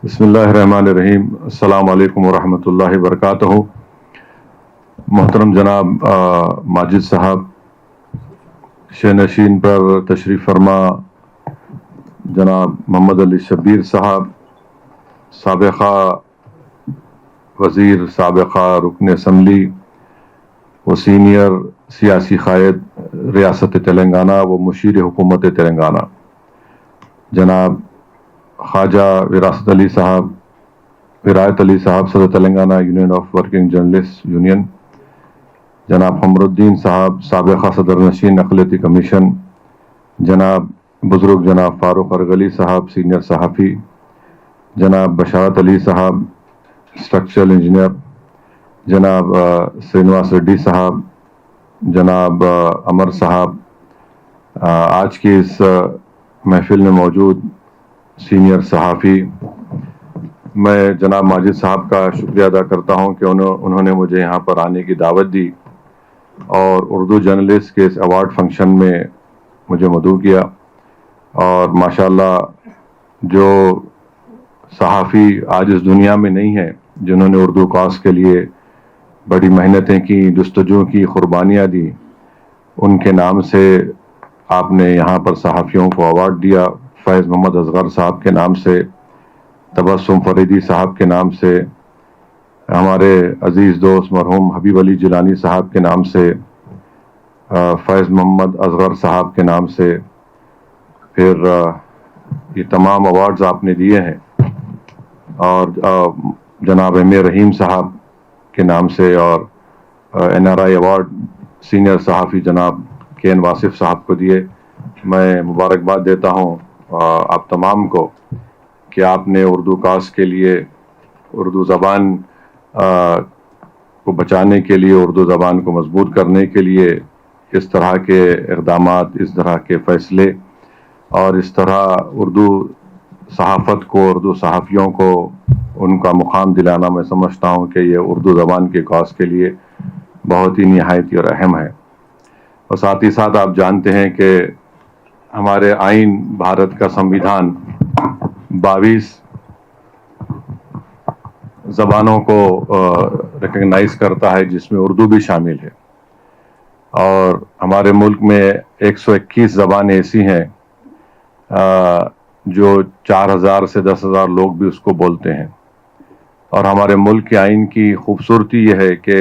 بسم اللہ الرحمن الرحیم. السلام علیکم ورحمۃ اللہ وبرکاتہ. محترم جناب ماجد صاحب، شینشین پر تشریف فرما جناب محمد علی شبیر صاحب، سابقہ وزیر، سابقہ رکن اسمبلی و سینئر سیاسی قائد ریاست تلنگانہ و مشیر حکومت تلنگانہ، جناب خواجہ وراثت علی صاحب، ولایت علی صاحب، صدر Telangana union of working journalist union, جناب قمر الدین صاحب، سابقہ صدر نشین اقلیتی کمیشن، جناب بزرگ جناب فاروق ارغلی صاحب، سینئر صحافی، جناب بشارت علی صاحب، اسٹرکچرل انجینئر، جناب سرینواس ریڈی صاحب، جناب امر صاحب، آج کی اس محفل میں موجود سینئر صحافی، میں جناب ماجد صاحب کا شکریہ ادا کرتا ہوں کہ انہوں نے مجھے یہاں پر آنے کی دعوت دی اور اردو جرنلسٹ کے اس ایوارڈ فنکشن میں مجھے مدعو کیا. اور ماشاءاللہ جو صحافی آج اس دنیا میں نہیں ہیں جنہوں نے اردو کاز کے لیے بڑی محنتیں کی، جستجو کی، قربانیاں دی، ان کے نام سے آپ نے یہاں پر صحافیوں کو ایوارڈ دیا. فیض محمد اصغر صاحب کے نام سے، تبسم فریدی صاحب کے نام سے، ہمارے عزیز دوست مرحوم حبیب علی جیلانی صاحب کے نام سے، فیض محمد اصغر صاحب کے نام سے، پھر یہ تمام ایوارڈز آپ نے دیے ہیں، اور جناب ایم اے رحیم صاحب کے نام سے، اور این آر آئی ایوارڈ سینئر صحافی جناب کے این واصف صاحب کو دیے. میں مبارکباد دیتا ہوں آپ تمام کو کہ آپ نے اردو کاز کے لیے، اردو زبان کو بچانے کے لیے، اردو زبان کو مضبوط کرنے کے لیے اس طرح کے اقدامات، اس طرح کے فیصلے، اور اس طرح اردو صحافت کو، اردو صحافیوں کو ان کا مقام دلانا، میں سمجھتا ہوں کہ یہ اردو زبان کے کاز کے لیے بہت ہی نہایت اور اہم ہے. اور ساتھ ہی ساتھ آپ جانتے ہیں کہ ہمارے آئین، بھارت کا سمویدھان 22 زبانوں کو ریکگنائز کرتا ہے، جس میں اردو بھی شامل ہے. اور ہمارے ملک میں 121 زبانیں ایسی ہیں جو 4000 سے 10,000 لوگ بھی اس کو بولتے ہیں. اور ہمارے ملک کے آئین کی خوبصورتی یہ ہے کہ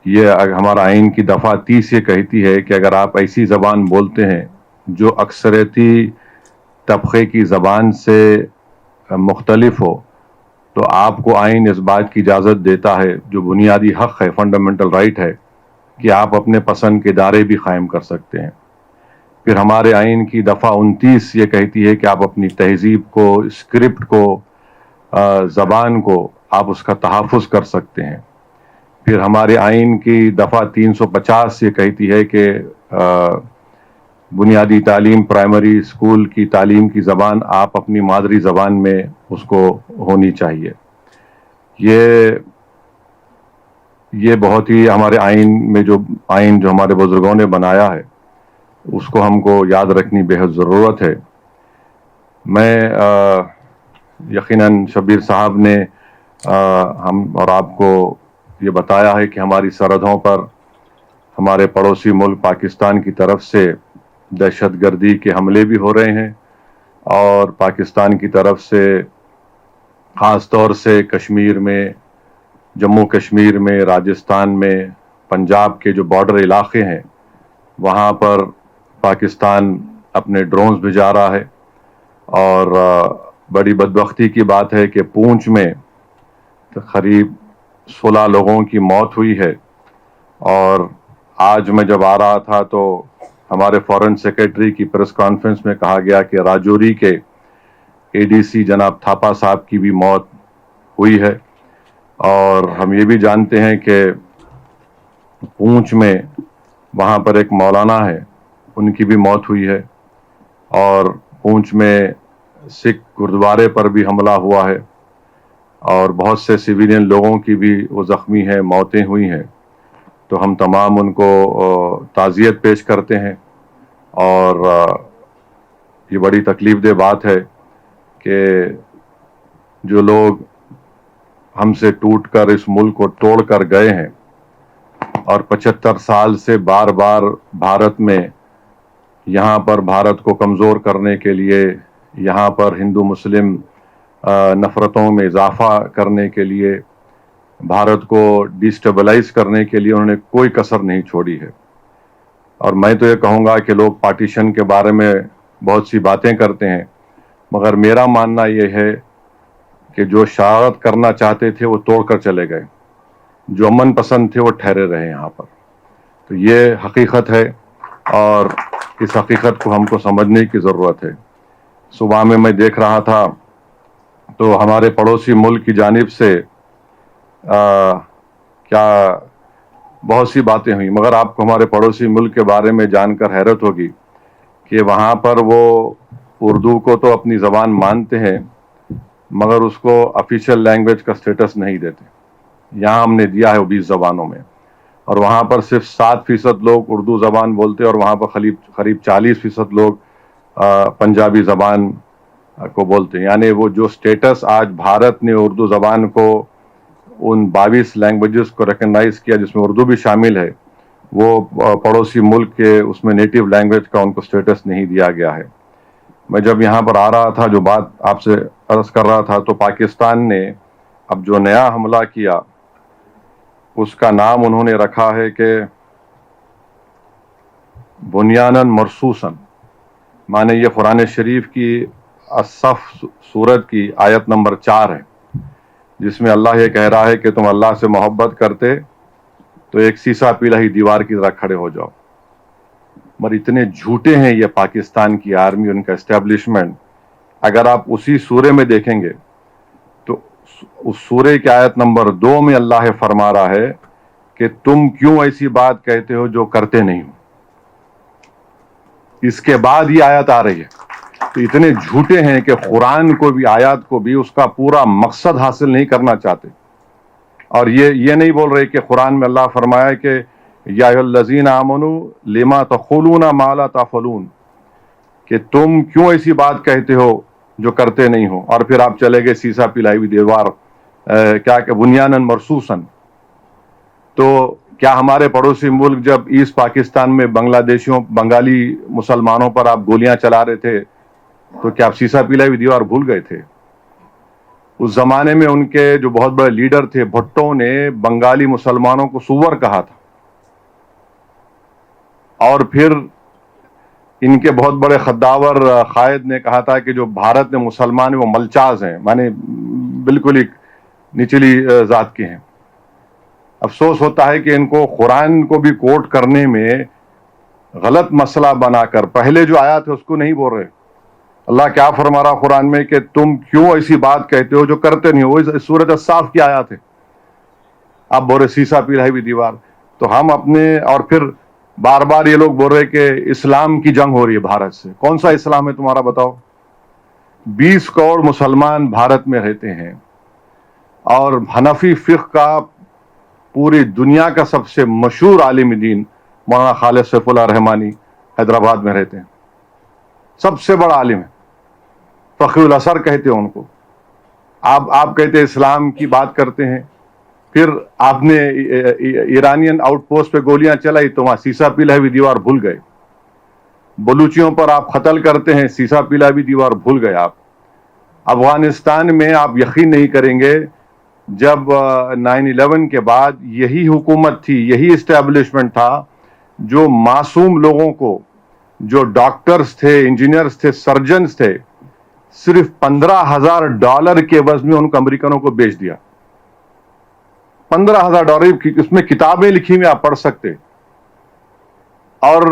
یہ ہمارا آئین کی دفعہ 30 یہ کہتی ہے کہ اگر آپ ایسی زبان بولتے ہیں جو اکثریتی طبقے کی زبان سے مختلف ہو، تو آپ کو آئین اس بات کی اجازت دیتا ہے، جو بنیادی حق ہے، فنڈامنٹل رائٹ ہے، کہ آپ اپنے پسند کے ادارے بھی قائم کر سکتے ہیں. پھر ہمارے آئین کی دفعہ 29 یہ کہتی ہے کہ آپ اپنی تہذیب کو، اسکرپٹ کو، زبان کو آپ اس کا تحفظ کر سکتے ہیں. پھر ہمارے آئین کی دفعہ 350 یہ کہتی ہے کہ بنیادی تعلیم، پرائمری اسکول کی تعلیم کی زبان آپ اپنی مادری زبان میں اس کو ہونی چاہیے. یہ بہت ہی ہمارے آئین میں جو ہمارے بزرگوں نے بنایا ہے، اس کو ہم کو یاد رکھنی بے حد ضرورت ہے. میں یقیناً شبیر صاحب نے ہم اور آپ کو یہ بتایا ہے کہ ہماری سرحدوں پر ہمارے پڑوسی ملک پاکستان کی طرف سے دہشت گردی کے حملے بھی ہو رہے ہیں، اور پاکستان کی طرف سے خاص طور سے کشمیر میں، جموں کشمیر میں، راجستھان میں، پنجاب کے جو بارڈر علاقے ہیں، وہاں پر پاکستان اپنے ڈرونز بھیجا رہا ہے. اور بڑی بدبختی کی بات ہے کہ پونچھ میں قریب 16 لوگوں کی موت ہوئی ہے. اور آج میں جب آ رہا تھا تو ہمارے فورن سیکرٹری کی پریس کانفرنس میں کہا گیا کہ راجوری کے اے ڈی سی جناب تھاپا صاحب کی بھی موت ہوئی ہے. اور ہم یہ بھی جانتے ہیں کہ پونچھ میں وہاں پر ایک مولانا ہے، ان کی بھی موت ہوئی ہے. اور پونچھ میں سکھ گردوارے پر بھی حملہ ہوا ہے، اور بہت سے سویلین لوگوں کی بھی وہ زخمی ہیں، موتیں ہوئی ہیں. تو ہم تمام ان کو تعزیت پیش کرتے ہیں. اور یہ بڑی تکلیف دہ بات ہے کہ جو لوگ ہم سے ٹوٹ کر اس ملک کو توڑ کر گئے ہیں اور 75 سال سے بار بار بھارت میں یہاں پر بھارت کو کمزور کرنے کے لیے، یہاں پر ہندو مسلم نفرتوں میں اضافہ کرنے کے لیے، بھارت کو ڈیسٹیبلائز کرنے کے لیے انہوں نے کوئی کسر نہیں چھوڑی ہے۔ اور میں تو یہ کہوں گا کہ لوگ پارٹیشن کے بارے میں بہت سی باتیں کرتے ہیں، مگر میرا ماننا یہ ہے کہ جو شرارت کرنا چاہتے تھے وہ توڑ کر چلے گئے، جو امن پسند تھے وہ ٹھہرے رہے یہاں پر۔ تو یہ حقیقت ہے اور اس حقیقت کو ہم کو سمجھنے کی ضرورت ہے۔ صبح میں دیکھ رہا تھا تو ہمارے پڑوسی ملک کی جانب سے کیا بہت سی باتیں ہوئیں، مگر آپ کو ہمارے پڑوسی ملک کے بارے میں جان کر حیرت ہوگی کہ وہاں پر وہ اردو کو تو اپنی زبان مانتے ہیں مگر اس کو آفیشیل لینگویج کا سٹیٹس نہیں دیتے۔ یہاں ہم نے دیا ہے 20 زبانوں میں، اور وہاں پر صرف 7% لوگ اردو زبان بولتے اور وہاں پر قریب 40% لوگ پنجابی زبان کو بولتے ہیں۔ یعنی وہ جو سٹیٹس آج بھارت نے اردو زبان کو ان 22 لینگویجز کو ریکگنائز کیا جس میں اردو بھی شامل ہے، وہ پڑوسی ملک کے اس میں نیٹیو لینگویج کا ان کو سٹیٹس نہیں دیا گیا ہے۔ میں جب یہاں پر آ رہا تھا جو بات آپ سے عرض کر رہا تھا تو پاکستان نے اب جو نیا حملہ کیا اس کا نام انہوں نے رکھا ہے کہ بنیاناً مرصوصاً، مانے یہ قرآن شریف کی الصف سورت کی آیت نمبر 4 ہے، جس میں اللہ یہ کہہ رہا ہے کہ تم اللہ سے محبت کرتے تو ایک سیسا پیلا ہی دیوار کی طرح کھڑے ہو جاؤ۔ مگر اتنے جھوٹے ہیں یہ پاکستان کی آرمی، ان کا اسٹیبلشمنٹ۔ اگر آپ اسی سورے میں دیکھیں گے تو اس سورے کی آیت نمبر 2 میں اللہ فرما رہا ہے کہ تم کیوں ایسی بات کہتے ہو جو کرتے نہیں ہو۔ اس کے بعد یہ آیت آ رہی ہے۔ تو اتنے جھوٹے ہیں کہ قرآن کو بھی، آیات کو بھی اس کا پورا مقصد حاصل نہیں کرنا چاہتے۔ اور یہ نہیں بول رہے کہ قرآن میں اللہ فرمایا کہ یا ایھا الذین آمنوا لما تقولون ما لا تفعلون، کہ تم کیوں ایسی بات کہتے ہو جو کرتے نہیں ہو، اور پھر آپ چلے گئے سیسا پلائی ہوئی دیوار کیا کہ بنیاناً مرصوصاً۔ تو کیا ہمارے پڑوسی ملک جب ایسٹ پاکستان میں بنگالی مسلمانوں پر آپ گولیاں چلا رہے تھے تو کیا آپ سیسا پلائی ہوئی دیوار بھول گئے تھے؟ اس زمانے میں ان کے جو بہت بڑے لیڈر تھے بھٹو نے بنگالی مسلمانوں کو سور کہا تھا، اور پھر ان کے بہت بڑے خداور قائد نے کہا تھا کہ جو بھارت میں مسلمان ہیں وہ ملچاز ہیں، مانے بالکل ہی نچلی ذات کے ہیں۔ افسوس ہوتا ہے کہ ان کو قرآن کو بھی کوٹ کرنے میں غلط مسئلہ بنا کر پہلے جو آیات ہے اس کو نہیں بول رہے۔ اللہ کیا فرما رہا قرآن میں کہ تم کیوں ایسی بات کہتے ہو جو کرتے نہیں ہو، وہ سورۃ الصاف کی آیات ہے۔ آپ بول رہے سیسا پلائی ہوئی دیوار، تو ہم اپنے، اور پھر بار بار یہ لوگ بول رہے کہ اسلام کی جنگ ہو رہی ہے بھارت سے۔ کون سا اسلام ہے تمہارا بتاؤ؟ 20 کروڑ مسلمان بھارت میں رہتے ہیں، اور حنفی فقہ کا پوری دنیا کا سب سے مشہور عالم دین مولانا خالد سیف اللہ رحمانی حیدرآباد میں رہتے ہیں، سب سے بڑا عالم ہے، فقیہ الاثر کہتے ہیں ان کو۔ آپ کہتے ہیں اسلام کی بات کرتے ہیں، پھر آپ نے ایرانین آؤٹ پوسٹ پہ گولیاں چلائی تو وہاں سیسا پلائی ہوئی دیوار بھول گئے۔ بلوچیوں پر آپ قتل کرتے ہیں، سیسا پلائی ہوئی دیوار بھول گئے آپ۔ افغانستان میں آپ یقین نہیں کریں گے، جب 9/11 کے بعد یہی حکومت تھی، یہی اسٹیبلشمنٹ تھا جو معصوم لوگوں کو، جو ڈاکٹرز تھے، انجینئرز تھے، سرجنز تھے، صرف $15,000 کے عوض میں ان کو امریکنوں کو بیچ دیا۔ $15,000 کی اس میں کتابیں لکھی ہوئی آپ پڑھ سکتے۔ اور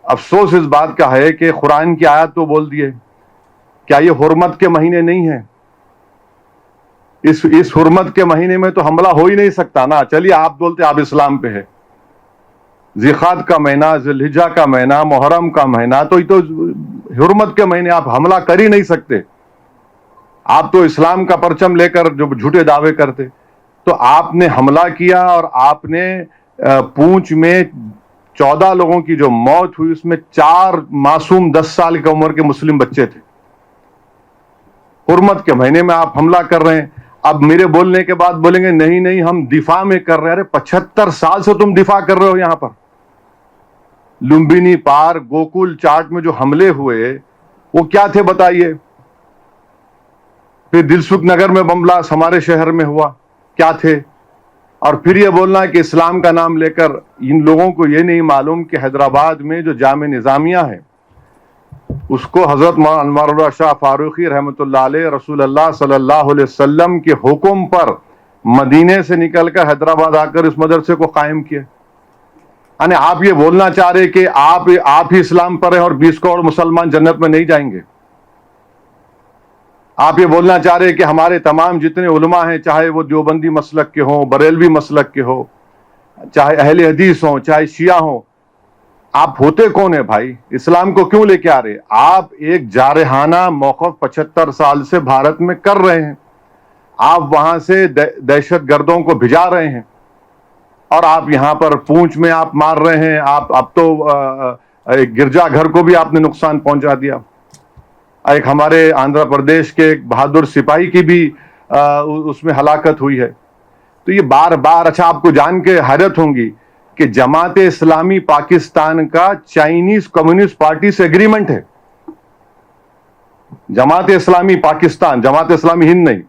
افسوس اس بات کا ہے کہ قرآن کی آیت تو بول دیے، کیا یہ حرمت کے مہینے نہیں ہیں؟ اس حرمت کے مہینے میں تو حملہ ہو ہی نہیں سکتا نا۔ چلیے آپ بولتے آپ اسلام پہ ہے، ذیقعد کا مہینہ، ذی الحجہ کا مہینہ، محرم کا مہینہ، تو یہ تو حرمت کے مہینے، آپ حملہ کر ہی نہیں سکتے۔ آپ تو اسلام کا پرچم لے کر جو جھوٹے دعوے کرتے، تو آپ نے حملہ کیا، اور آپ نے پونچھ میں 14 لوگوں کی جو موت ہوئی اس میں 4 معصوم 10 سال کی عمر کے مسلم بچے تھے۔ حرمت کے مہینے میں آپ حملہ کر رہے ہیں. اب میرے بولنے کے بعد بولیں گے نہیں نہیں ہم دفاع میں کر رہے ہیں. ارے 75 سال سے تم دفاع کر رہے ہو. یہاں پر لمبینی پارک، گوکل چاٹ میں جو حملے ہوئے وہ کیا تھے بتائیے. پھر دلسکھ نگر میں بم بلاسٹ ہمارے شہر میں ہوا، کیا تھے. اور پھر یہ بولنا کہ اسلام کا نام لے کر، ان لوگوں کو یہ نہیں معلوم کہ حیدرآباد میں جو جامع نظامیہ ہے اس کو حضرت مولانا انوار اللہ شاہ فاروقی رحمۃ اللہ علیہ رسول اللہ صلی اللہ علیہ وسلم کے حکم پر مدینے سے نکل کر حیدرآباد آ کر اس مدرسے کو قائم کیا. یعنی آپ یہ بولنا چاہ رہے کہ آپ ہی اسلام پر ہیں اور 20 کروڑ مسلمان جنت میں نہیں جائیں گے. آپ یہ بولنا چاہ رہے کہ ہمارے تمام جتنے علماء ہیں، چاہے وہ دیوبندی مسلک کے ہوں، بریلوی مسلک کے ہوں، چاہے اہل حدیث ہوں، چاہے شیعہ ہوں، آپ ہوتے کون ہیں بھائی؟ اسلام کو کیوں لے کے آ رہے؟ آپ ایک جارحانہ موقف 75 سال سے بھارت میں کر رہے ہیں. آپ وہاں سے دہشت گردوں کو بھجا رہے ہیں اور آپ یہاں پر پونچھ میں آپ مار رہے ہیں. آپ اب تو ایک گرجا گھر کو بھی آپ نے نقصان پہنچا دیا. ایک ہمارے آندھرا پردیش کے ایک بہادر سپاہی کی بھی اس میں ہلاکت ہوئی ہے. تو یہ بار بار، اچھا آپ کو جان کے حیرت ہوں گی کہ جماعت اسلامی پاکستان کا چائنیز کمیونسٹ پارٹی سے ایگریمنٹ ہے. جماعت اسلامی پاکستان، جماعت اسلامی ہند نہیں،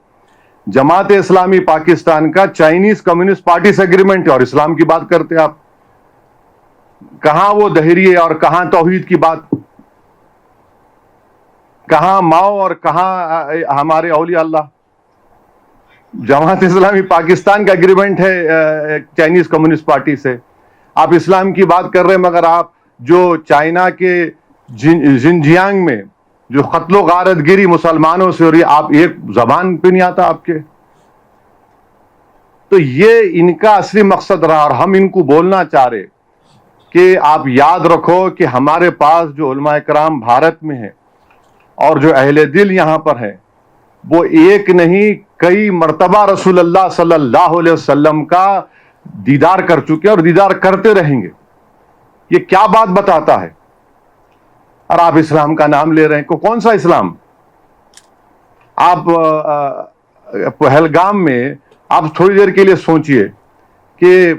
جماعت اسلامی پاکستان کا چائنیز کمیونسٹ پارٹی سے ایگریمنٹ ہے. اور اسلام کی بات کرتے آپ، کہاں وہ دہریے اور کہاں توحید کی بات، کہاں ماؤ اور کہاں ہمارے اولیاء اللہ. جماعت اسلامی پاکستان کا ایگریمنٹ ہے چائنیز کمیونسٹ پارٹی سے. آپ اسلام کی بات کر رہے ہیں، مگر آپ جو چائنا کے زنجیانگ میں جو قتل و غارت گیری مسلمانوں سے ہو رہی ہے، آپ ایک زبان پہ نہیں آتا آپ کے. تو یہ ان کا اصلی مقصد رہا. اور ہم ان کو بولنا چاہ رہے کہ آپ یاد رکھو کہ ہمارے پاس جو علماء کرام بھارت میں ہیں اور جو اہل دل یہاں پر ہیں، وہ ایک نہیں کئی مرتبہ رسول اللہ صلی اللہ علیہ وسلم کا دیدار کر چکے اور دیدار کرتے رہیں گے. یہ کیا بات بتاتا ہے؟ اور آپ اسلام کا نام لے رہے ہیں. کون سا اسلام؟ آپ پہلگام میں آپ تھوڑی دیر کے لیے سوچئے کہ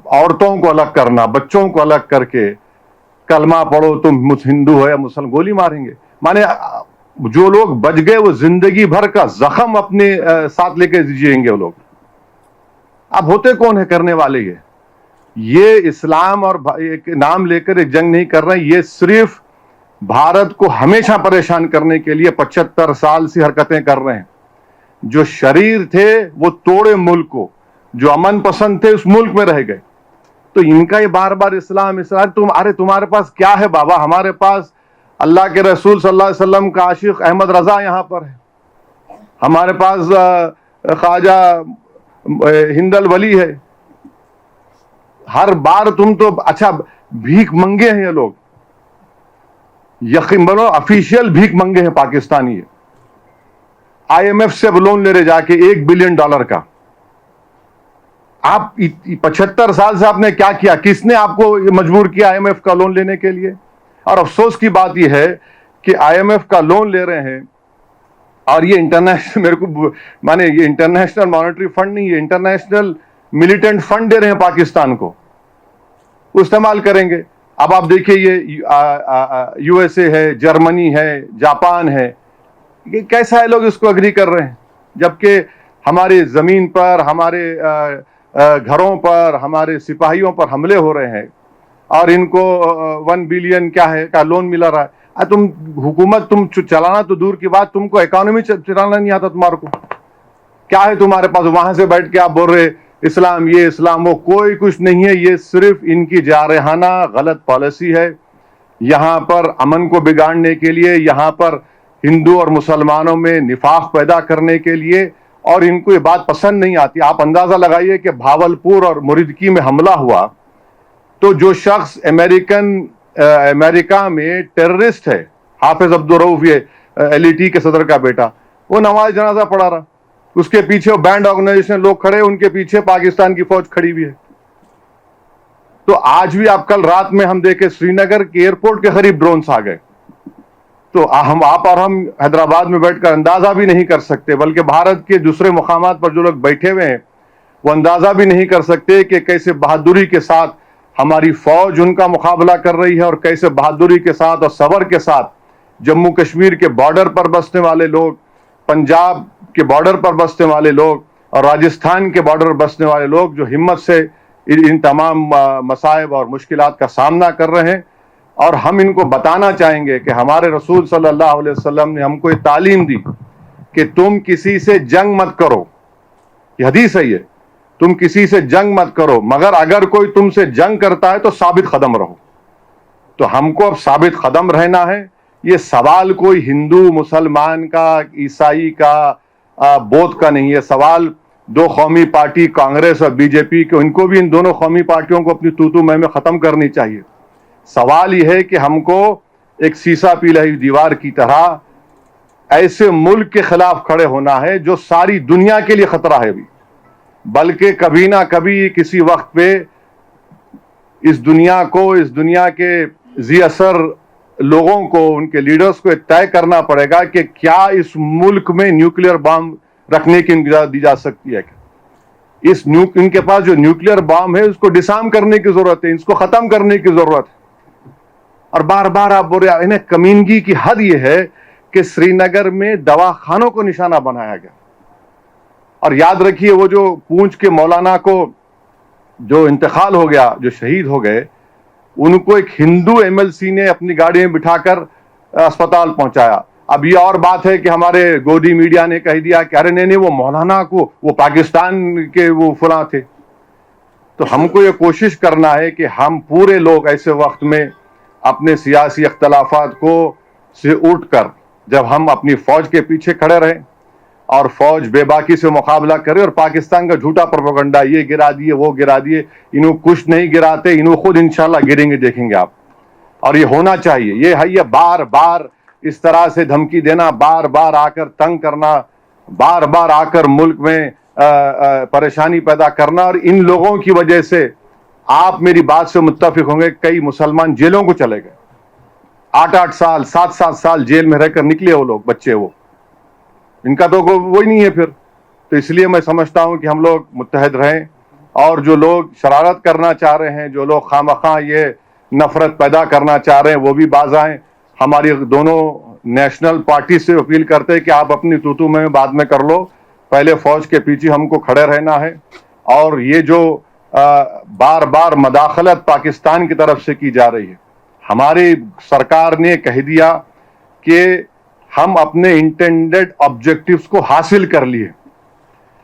عورتوں کو الگ کرنا، بچوں کو الگ کر کے کلمہ پڑھو تم ہندو ہو یا مسلم، گولی ماریں گے. مانے جو لوگ بچ گئے وہ زندگی بھر کا زخم اپنے ساتھ لے کے جئیں گے وہ لوگ. اب ہوتے کون ہے کرنے والے؟ یہ اسلام اور نام لے کر ایک جنگ نہیں کر رہے ہیں. یہ صرف بھارت کو ہمیشہ پریشان کرنے کے لیے 75 سال سے حرکتیں کر رہے ہیں. جو شریر تھے وہ توڑے ملک کو، جو امن پسند تھے اس ملک میں رہ گئے. تو ان کا یہ بار بار اسلام ارے تمہارے پاس کیا ہے بابا؟ ہمارے پاس اللہ کے رسول صلی اللہ علیہ وسلم کا عاشق احمد رضا یہاں پر ہے. ہمارے پاس خواجہ ہند الولی ہے. ہر بار تم تو اچھا بھیک منگے ہیں. یہ لوگ یقین بنو افیشیل بھیک منگے ہیں پاکستانی. آئی ایم ایف سے لون لے رہے جا کے $1 بلین کا. آپ 75 سال سے آپ نے کیا کیا؟ کس نے آپ کو مجبور کیا آئی ایم ایف کا لون لینے کے لیے؟ اور افسوس کی بات یہ ہے کہ آئی ایم ایف کا لون لے رہے ہیں اور یہ انٹرنیشنل، میرے کو مانے یہ انٹرنیشنل مانیٹری فنڈ نہیں، یہ انٹرنیشنل ملیٹنٹ فنڈ دے رہے ہیں پاکستان کو، وہ استعمال کریں گے. اب آپ دیکھیے یہ یو ایس اے ہے، جرمنی ہے، جاپان ہے، یہ کیسا ہے لوگ اس کو اگری کر رہے ہیں، جبکہ ہماری زمین پر، ہمارے گھروں پر، ہمارے سپاہیوں پر حملے ہو رہے ہیں اور ان کو 1 بلین کیا ہے کا لون ملا رہا ہے. تم حکومت تم چلانا تو دور کی بات، تم کو اکانومی چلانا نہیں آتا تمہارے کو. کیا ہے تمہارے پاس؟ وہاں سے بیٹھ کے آپ بول رہے اسلام یہ اسلام وہ، کوئی کچھ نہیں ہے. یہ صرف ان کی جارحانہ غلط پالیسی ہے. یہاں پر امن کو بگاڑنے کے لیے، یہاں پر ہندو اور مسلمانوں میں نفاق پیدا کرنے کے لیے، اور ان کو یہ بات پسند نہیں آتی. آپ اندازہ لگائیے کہ بھاولپور اور مریدکی میں حملہ ہوا تو جو شخص امریکہ میں ٹیررسٹ ہے، حافظ عبدالرؤف، یہ LET کے صدر کا بیٹا، وہ نماز جنازہ پڑھا رہا. اس کے پیچھے وہ بینڈ آرگنائزیشن لوگ کھڑے، ان کے پیچھے پاکستان کی فوج کھڑی ہوئی ہے. تو آج بھی آپ کل رات میں ہم دیکھے سری نگر کے ایئرپورٹ کے قریب ڈرونز آ گئے. تو ہم آپ اور ہم حیدرآباد میں بیٹھ کر اندازہ بھی نہیں کر سکتے, بلکہ بھارت کے دوسرے مقامات پر جو لوگ بیٹھے ہوئے ہیں وہ اندازہ بھی نہیں کر سکتے کہ کیسے بہادری کے ساتھ ہماری فوج ان کا مقابلہ کر رہی ہے, اور کیسے بہادری کے ساتھ اور صبر کے ساتھ جموں کشمیر کے بارڈر پر بسنے والے لوگ, پنجاب کے بارڈر پر بسنے والے لوگ, اور راجستھان کے بارڈر پر بسنے والے لوگ جو ہمت سے ان تمام مصائب اور مشکلات کا سامنا کر رہے ہیں. اور ہم ان کو بتانا چاہیں گے کہ ہمارے رسول صلی اللہ علیہ وسلم نے ہم کو یہ تعلیم دی کہ تم کسی سے جنگ مت کرو, یہ حدیث ہے, یہ تم کسی سے جنگ مت کرو, مگر اگر کوئی تم سے جنگ کرتا ہے تو ثابت قدم رہو. تو ہم کو اب ثابت قدم رہنا ہے. یہ سوال کوئی ہندو مسلمان کا, عیسائی کا, بودھ کا نہیں ہے. سوال دو قومی پارٹی کانگریس اور بی جے پی کے, ان کو بھی ان دونوں قومی پارٹیوں کو اپنی تو میں ختم کرنی چاہیے. سوال یہ ہے کہ ہم کو ایک سیسا پیلائی دیوار کی طرح ایسے ملک کے خلاف کھڑے ہونا ہے جو ساری دنیا کے لیے خطرہ ہے بھی, بلکہ کبھی نہ کبھی کسی وقت پہ اس دنیا کو, اس دنیا کے ذی اثر لوگوں کو, ان کے لیڈرز کو طے کرنا پڑے گا کہ کیا اس ملک میں نیوکلیئر بام رکھنے کی اجازت دی جا سکتی ہے. ان کے پاس جو نیوکلیئر بام ہے اس کو ڈسارم کرنے کی ضرورت ہے, اس کو ختم کرنے کی ضرورت ہے. اور بار بار آپ بول رہے ہیں, کمینگی کی حد یہ ہے کہ سری نگر میں دواخانوں کو نشانہ بنایا گیا. اور یاد رکھیے وہ جو پونچھ کے مولانا کو جو انتقال ہو گیا, جو شہید ہو گئے, ان کو ایک ہندو ایم ایل سی نے اپنی گاڑی میں بٹھا کر اسپتال پہنچایا. اب یہ اور بات ہے کہ ہمارے گودی میڈیا نے کہہ دیا کہ ارے نہیں وہ مولانا کو وہ پاکستان کے وہ فلاں تھے. تو ہم کو یہ کوشش کرنا ہے کہ ہم پورے لوگ ایسے وقت میں اپنے سیاسی اختلافات کو سے اٹھ کر جب ہم اپنی فوج کے پیچھے کھڑے رہیں اور فوج بے باکی سے مقابلہ کرے, اور پاکستان کا جھوٹا پروپیگنڈا یہ گرا دیے وہ گرا دیے, انہوں کچھ نہیں گراتے, انہوں خود انشاءاللہ گریں گے, دیکھیں گے آپ. اور یہ ہونا چاہیے. یہ ہے, یہ بار بار اس طرح سے دھمکی دینا, بار بار آ کر تنگ کرنا, بار بار آ کر ملک میں پریشانی پیدا کرنا, اور ان لوگوں کی وجہ سے آپ میری بات سے متفق ہوں گے کئی مسلمان جیلوں کو چلے گئے, 8-8 سال 7-7 سال جیل میں رہ کر نکلے وہ لوگ, بچے وہ, ان کا تو وہی نہیں ہے پھر. تو اس لیے میں سمجھتا ہوں کہ ہم لوگ متحد رہیں, اور جو لوگ شرارت کرنا چاہ رہے ہیں, جو لوگ خواہ یہ نفرت پیدا کرنا چاہ رہے ہیں, وہ بھی باز آئیں. ہماری دونوں نیشنل پارٹی سے اپیل کرتے ہیں کہ آپ اپنی تو میں بعد میں کر لو, پہلے فوج کے پیچھے ہم کو کھڑے رہنا ہے. اور یہ جو بار بار مداخلت پاکستان کی طرف سے کی جا رہی ہے, ہماری سرکار نے کہہ دیا کہ ہم اپنے انٹینڈڈ آبجیکٹیوز کو حاصل کر لیے,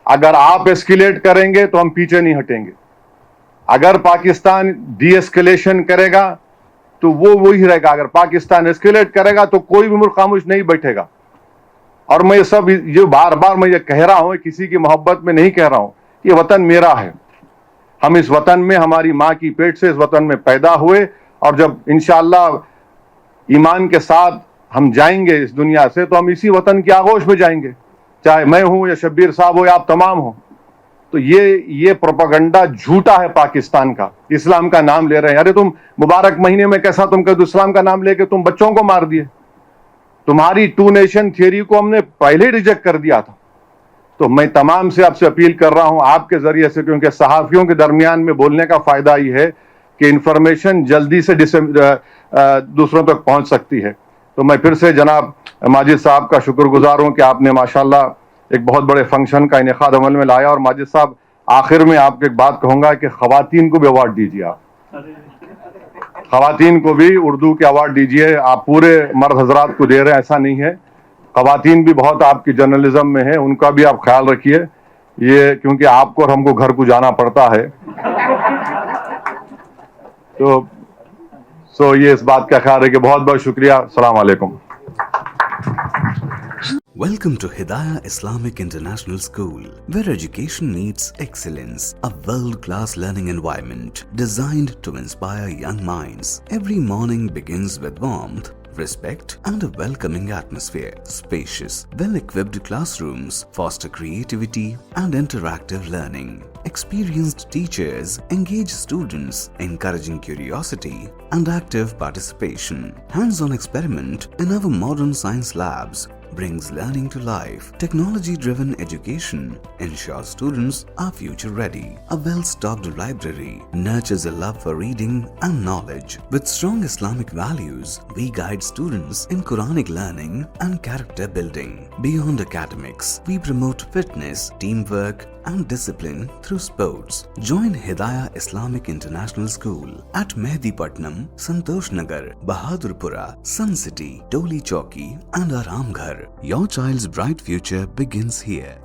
اگر آپ ایسکیلیٹ کریں گے تو ہم پیچھے نہیں ہٹیں گے. اگر پاکستان ڈی ایسکیلیشن کرے گا تو وہ وہی رہے گا, اگر پاکستان ایسکیلیٹ کرے گا تو کوئی بھی ملک خاموش نہیں بیٹھے گا. اور میں یہ سب جو بار بار میں یہ کہہ رہا ہوں, کسی کی محبت میں نہیں کہہ رہا ہوں, یہ وطن میرا ہے. ہم اس وطن میں, ہماری ماں کی پیٹ سے اس وطن میں پیدا ہوئے, اور جب انشاءاللہ ایمان کے ساتھ ہم جائیں گے اس دنیا سے تو ہم اسی وطن کی آغوش میں جائیں گے, چاہے میں ہوں یا شبیر صاحب ہو یا آپ تمام ہوں. تو یہ پروپیگنڈا جھوٹا ہے پاکستان کا. اسلام کا نام لے رہے ہیں, ارے تم مبارک مہینے میں کیسا تم کہ اسلام کا نام لے کے تم بچوں کو مار دیے. تمہاری 2 نیشن تھیوری کو ہم نے پہلے ریجیکٹ کر دیا تھا. تو میں تمام سے آپ سے اپیل کر رہا ہوں آپ کے ذریعے سے, کیونکہ صحافیوں کے درمیان میں بولنے کا فائدہ یہ ہے کہ انفارمیشن جلدی سے دوسروں تک پہنچ سکتی ہے. تو میں پھر سے جناب ماجد صاحب کا شکر گزار ہوں کہ آپ نے ماشاءاللہ ایک بہت بڑے فنکشن کا انعقاد عمل میں لایا. اور ماجد صاحب, آخر میں آپ کو ایک بات کہوں گا کہ خواتین کو بھی ایوارڈ دیجیے, آپ خواتین کو بھی اردو کے ایوارڈ دیجیے. آپ پورے مرد حضرات کو دے رہے ہیں ایسا نہیں ہے, خواتین بھی بہت آپ کی جرنلزم میں ہیں, ان کا بھی آپ خیال رکھیے. یہ کیونکہ آپ کو اور ہم کو گھر کو جانا پڑتا ہے, تو یہ اس بات کا خیال ہے کہ بہت بہت شکریہ. السلام علیکم. Welcome to Hidayah Islamic International School, where education meets excellence, a world-class learning environment designed to inspire young minds. Every morning begins with warmth, respect, and a welcoming atmosphere. Spacious, well-equipped classrooms foster creativity and interactive learning. Experienced teachers engage students, encouraging curiosity and active participation. Hands-on experiment in our modern science labs brings learning to life. Technology-driven education ensures students are future-ready. A well-stocked library nurtures a love for reading and knowledge. With strong Islamic values, we guide students in Quranic learning and character building. Beyond academics, we promote fitness, teamwork, and discipline through sports. Join Hidayah Islamic International School at Mehdipatnam, Santosh Nagar, Bahadurpura, Sun City, Toli Chowki, and Aramghar. Your child's bright future begins here.